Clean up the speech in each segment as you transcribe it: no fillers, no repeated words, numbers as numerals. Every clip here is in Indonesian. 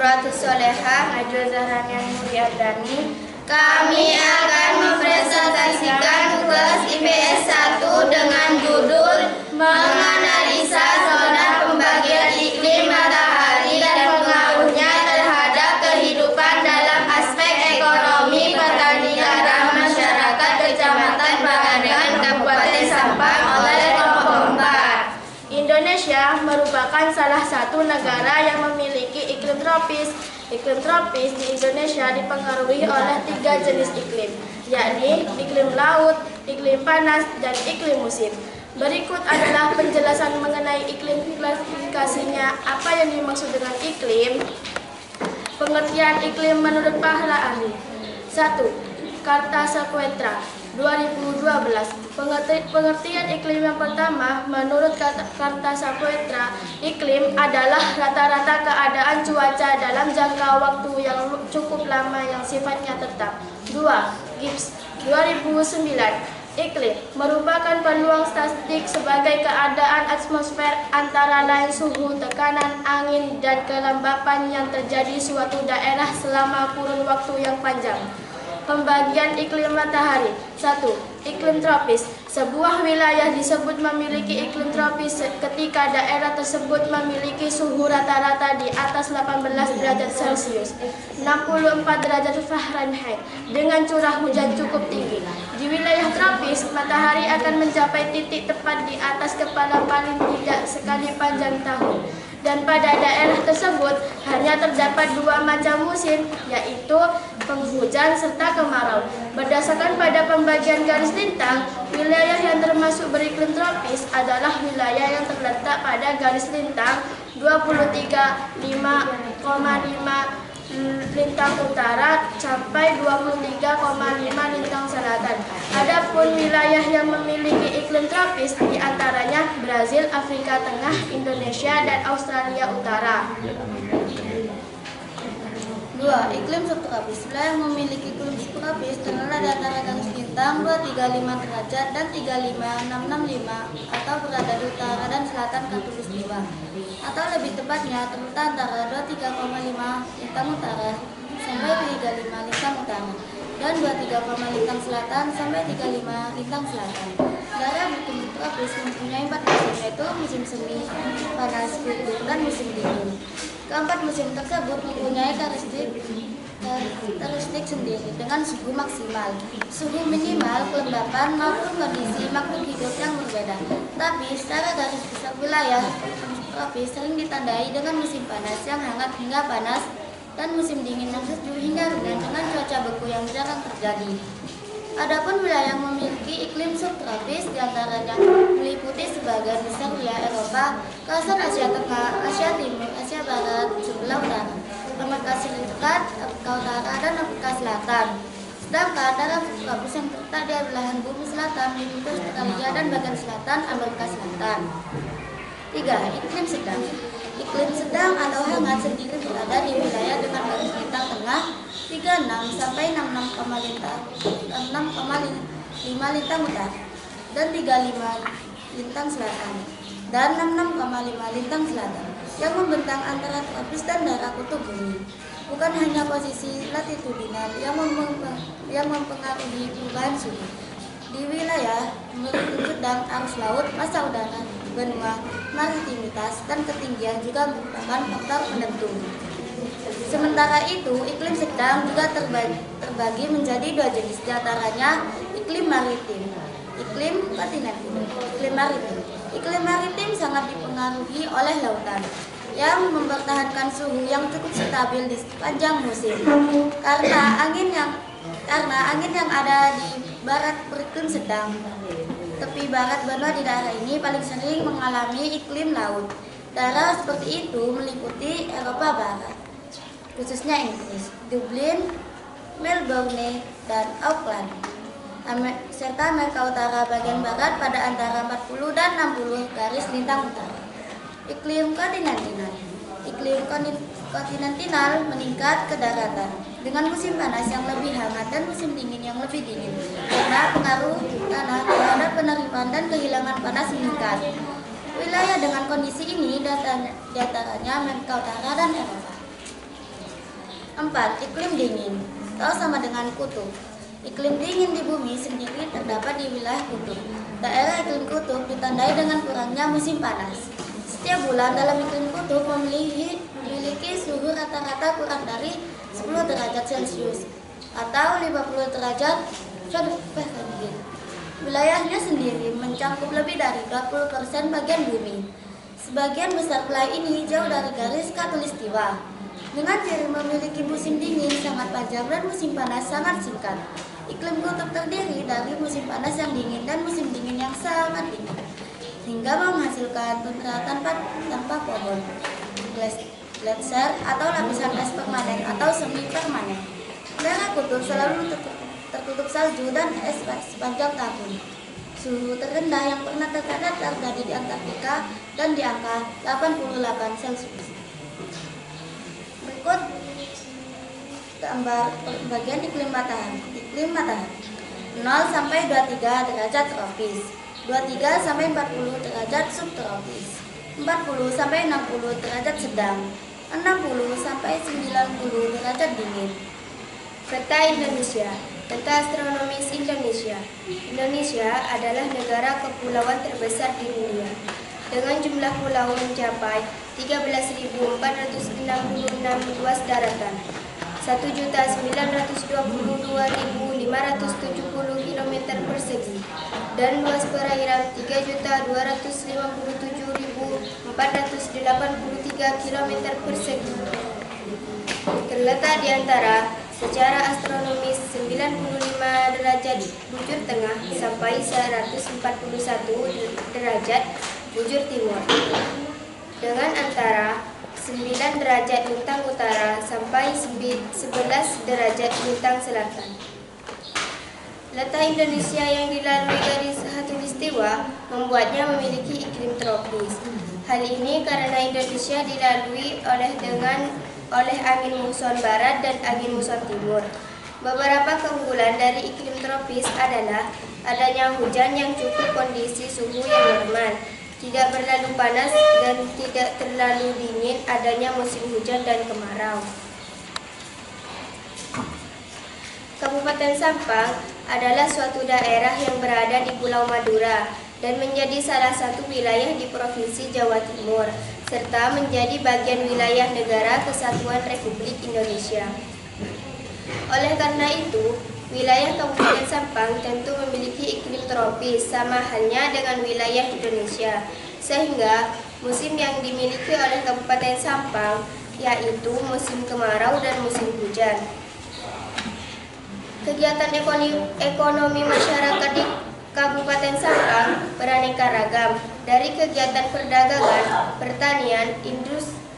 Nuratus Solehah, Najwa Zahranian Mulyadani. Kami akan mempresentasikan tugas IPS 1 dengan judul menganalisa zona pembagian iklim matahari dan pengaruhnya terhadap kehidupan dalam aspek ekonomi pertanian masyarakat Kecamatan Pangandaran, Kabupaten Sampang oleh kelompok 4. Indonesia merupakan salah satu negara yang memiliki iklim tropis. Iklim tropis di Indonesia dipengaruhi oleh 3 jenis iklim, yakni iklim laut, iklim panas, dan iklim musim. Berikut adalah penjelasan mengenai iklim, klasifikasinya, apa yang dimaksud dengan iklim. Pengertian iklim menurut para ahli. 1. Kartasapuetra 2012. Pengertian iklim yang pertama, menurut Kartasapuetra, iklim adalah rata-rata keadaan cuaca dalam jangka waktu yang cukup lama yang sifatnya tetap. 2. Gibbs 2009. Iklim merupakan peluang statistik sebagai keadaan atmosfer antara lain suhu, tekanan, angin, dan kelembapan yang terjadi suatu daerah selama kurun waktu yang panjang. Pembagian iklim matahari. 1. Iklim tropis. Sebuah wilayah disebut memiliki iklim tropis ketika daerah tersebut memiliki suhu rata-rata di atas 18 derajat Celcius, 64 derajat Fahrenheit, dengan curah hujan cukup tinggi. Di wilayah tropis, matahari akan mencapai titik tepat di atas kepala paling tidak sekali panjang tahun. Dan pada daerah tersebut hanya terdapat 2 macam musim, yaitu penghujan serta kemarau. Berdasarkan pada pembagian garis lintang, wilayah yang termasuk beriklim tropis adalah wilayah yang terletak pada garis lintang 23,5 lintang utara sampai 23,5 lintang selatan. Adapun wilayah yang memiliki iklim tropis diantaranya Brazil, Afrika Tengah, Indonesia, dan Australia Utara. 2. Iklim subtropis. Wilayah yang memiliki iklim subtropis terletak di antara garis lintang 235 derajat dan 35665 atau berada di utara dan selatan khatulistiwa, atau lebih tepatnya terletak antara 23,5 lintang utara sampai 35 lintang utara dan 23, lintang selatan sampai 35 lintang selatan. Daerah iklim subtropis mempunyai 4 musim, yaitu musim semi, panas, gugur, dan musim dingin. Keempat musim tersebut mempunyai karakteristik sendiri dengan suhu maksimal, suhu minimal, kelembapan, maupun kondisi makhluk hidup yang berbeda. Tapi secara garis besar wilayah tropis sering ditandai dengan musim panas yang hangat hingga panas dan musim dingin yang sejuk hingga ringan dengan cuaca beku yang jarang terjadi. Adapun wilayah yang memiliki iklim subtropis diantaranya meliputi sebagian besar wilayah Eropa, kawasan Asia Tengah, Asia Timur, Asia Barat, sebelah utara, Amerika Serikat, Afrika Utara, dan Afrika Selatan. Sedangkan daerah subtropis yang terletak di belahan bumi selatan meliputi Australia dan bagian selatan Amerika Selatan. 3. Iklim sedang. Iklim sedang atau hangat sendiri berada di wilayah dengan garis lintang tengah 36 sampai 66,5 lintang utara dan 35 lintang selatan dan 66,5 lintang selatan yang membentang antara tropis dan daerah kutub bumi. Bukan hanya posisi latitudinal yang mempengaruhi perubahan suhu. Di wilayah iklim sedang, arus laut, massa udara, benua, maritimitas, dan ketinggian juga merupakan faktor penentu. Sementara itu, iklim sedang juga terbagi menjadi 2 jenis, diantaranya iklim maritim, iklim kontinental. Iklim maritim sangat dipengaruhi oleh lautan yang mempertahankan suhu yang cukup stabil di sepanjang musim. Karena angin yang ada di barat beriklim sedang. Tepi barat benua di daerah ini paling sering mengalami iklim laut. Daerah seperti itu meliputi Eropa Barat, khususnya Inggris, Dublin, Melbourne, dan Auckland, serta Amerika Utara bagian barat pada antara 40 dan 60 garis lintang utara. Iklim kontinental. Iklim kontinental meningkat ke daratan dengan musim panas yang lebih hangat dan musim dingin yang lebih dingin karena pengaruh tanah terhadap penerimaan dan kehilangan panas meningkat. Wilayah dengan kondisi ini diantaranya Amerika Utara dan Eropa. 4. Iklim dingin atau sama dengan kutub. Iklim dingin di bumi sendiri terdapat di wilayah kutub. Daerah iklim kutub ditandai dengan kurangnya musim panas. Setiap bulan dalam iklim kutub memiliki suhu rata-rata kurang dari 10 derajat Celcius atau 50 derajat Fahrenheit. Wilayahnya sendiri mencakup lebih dari 20% bagian bumi. Sebagian besar wilayah ini jauh dari garis khatulistiwa, dengan ciri memiliki musim dingin sangat panjang dan musim panas sangat singkat. Iklim kutub terdiri dari musim panas yang dingin dan musim dingin yang sangat dingin, hingga menghasilkan tundra tanpa pohon, gletser atau lapisan es permanen atau semi permanen. Daerah kutub selalu tertutup salju dan es sepanjang tahun. Suhu terendah yang pernah terjadi di Antartika dan di angka 88 Celcius. Berikut gambar bagian iklim matahari. Iklim matahari 0 sampai 23 derajat tropis, 23 sampai 40 derajat subtropis, 40 sampai 60 derajat sedang, 60 sampai 90 derajat dingin. Peta Indonesia. Peta astronomis Indonesia. Indonesia adalah negara kepulauan terbesar di dunia, dengan jumlah pulau mencapai 13.466 luas daratan, 1.922.570 km persegi, dan luas perairan 3.257.483 km persegi. Terletak di antara secara astronomis 95 derajat bujur tengah sampai 141 derajat bujur timur, dengan antara 9 derajat lintang utara sampai 11 derajat lintang selatan. Letak Indonesia yang dilalui garis khatulistiwa membuatnya memiliki iklim tropis. Hal ini karena Indonesia dilalui oleh angin muson barat dan angin muson timur. Beberapa keunggulan dari iklim tropis adalah adanya hujan yang cukup, kondisi suhu yang normal, tidak berlalu panas dan tidak terlalu dingin, adanya musim hujan dan kemarau. Kabupaten Sampang adalah suatu daerah yang berada di Pulau Madura dan menjadi salah satu wilayah di Provinsi Jawa Timur, serta menjadi bagian wilayah Negara Kesatuan Republik Indonesia. Oleh karena itu, wilayah Kabupaten Sampang tentu memiliki iklim tropis sama halnya dengan wilayah Indonesia, sehingga musim yang dimiliki oleh Kabupaten Sampang yaitu musim kemarau dan musim hujan. Kegiatan ekonomi masyarakat di Kabupaten Sampang beraneka ragam, dari kegiatan perdagangan, pertanian,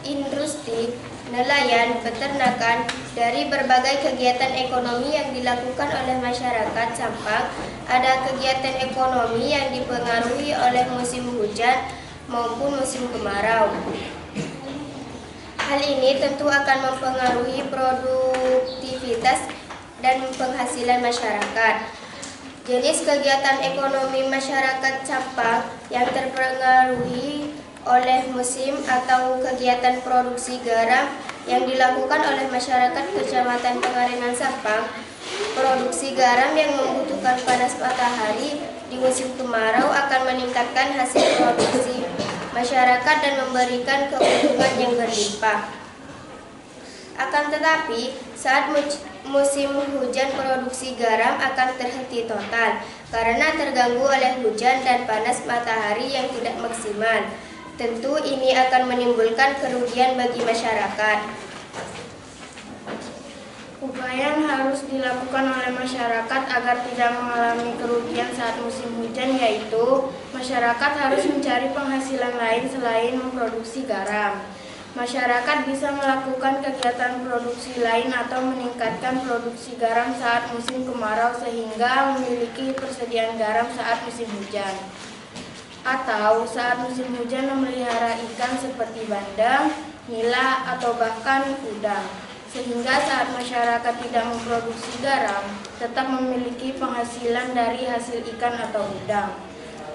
industri, nelayan, peternakan. Dari berbagai kegiatan ekonomi yang dilakukan oleh masyarakat Sampang, ada kegiatan ekonomi yang dipengaruhi oleh musim hujan maupun musim kemarau. Hal ini tentu akan mempengaruhi produktivitas dan penghasilan masyarakat. Jenis kegiatan ekonomi masyarakat Sampang yang terpengaruhi oleh musim atau kegiatan produksi garam yang dilakukan oleh masyarakat Kecamatan Pengalengan Sampang. Produksi garam yang membutuhkan panas matahari di musim kemarau akan meningkatkan hasil produksi masyarakat dan memberikan keuntungan yang berlimpah. Akan tetapi, saat musim hujan produksi garam akan terhenti total karena terganggu oleh hujan dan panas matahari yang tidak maksimal. Tentu ini akan menimbulkan kerugian bagi masyarakat. Upaya yang harus dilakukan oleh masyarakat agar tidak mengalami kerugian saat musim hujan yaitu masyarakat harus mencari penghasilan lain selain memproduksi garam. Masyarakat bisa melakukan kegiatan produksi lain atau meningkatkan produksi garam saat musim kemarau sehingga memiliki persediaan garam saat musim hujan. Atau saat musim hujan memelihara ikan seperti bandeng, nila, atau bahkan udang. Sehingga saat masyarakat tidak memproduksi garam, tetap memiliki penghasilan dari hasil ikan atau udang.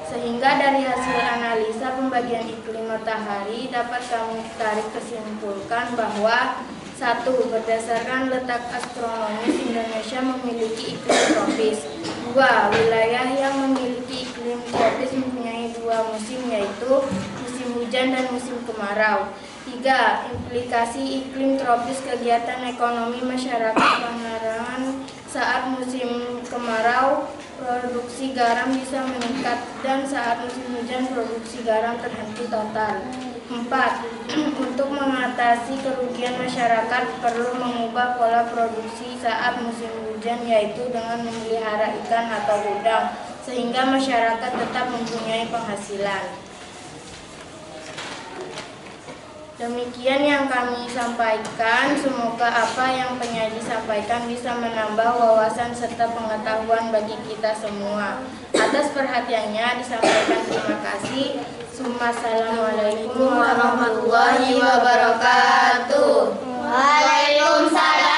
Sehingga dari hasil analisa pembagian iklim matahari dapat kami tarik kesimpulan bahwa 1. Berdasarkan letak astronomis, Indonesia memiliki iklim tropis. 2. Wilayah yang memiliki iklim tropis mempunyai 2 musim, yaitu musim hujan dan musim kemarau. 3. Implikasi iklim tropis kegiatan ekonomi masyarakat Pangandaran saat musim kemarau, produksi garam bisa meningkat, dan saat musim hujan produksi garam terhenti total. 4. Untuk mengatasi kerugian masyarakat perlu mengubah pola produksi saat musim hujan, yaitu dengan memelihara ikan atau udang, sehingga masyarakat tetap mempunyai penghasilan. Demikian yang kami sampaikan. Semoga apa yang penyaji sampaikan bisa menambah wawasan serta pengetahuan bagi kita semua. Atas perhatiannya disampaikan terima kasih. Assalamualaikum warahmatullahi wabarakatuh. Waalaikumsalam.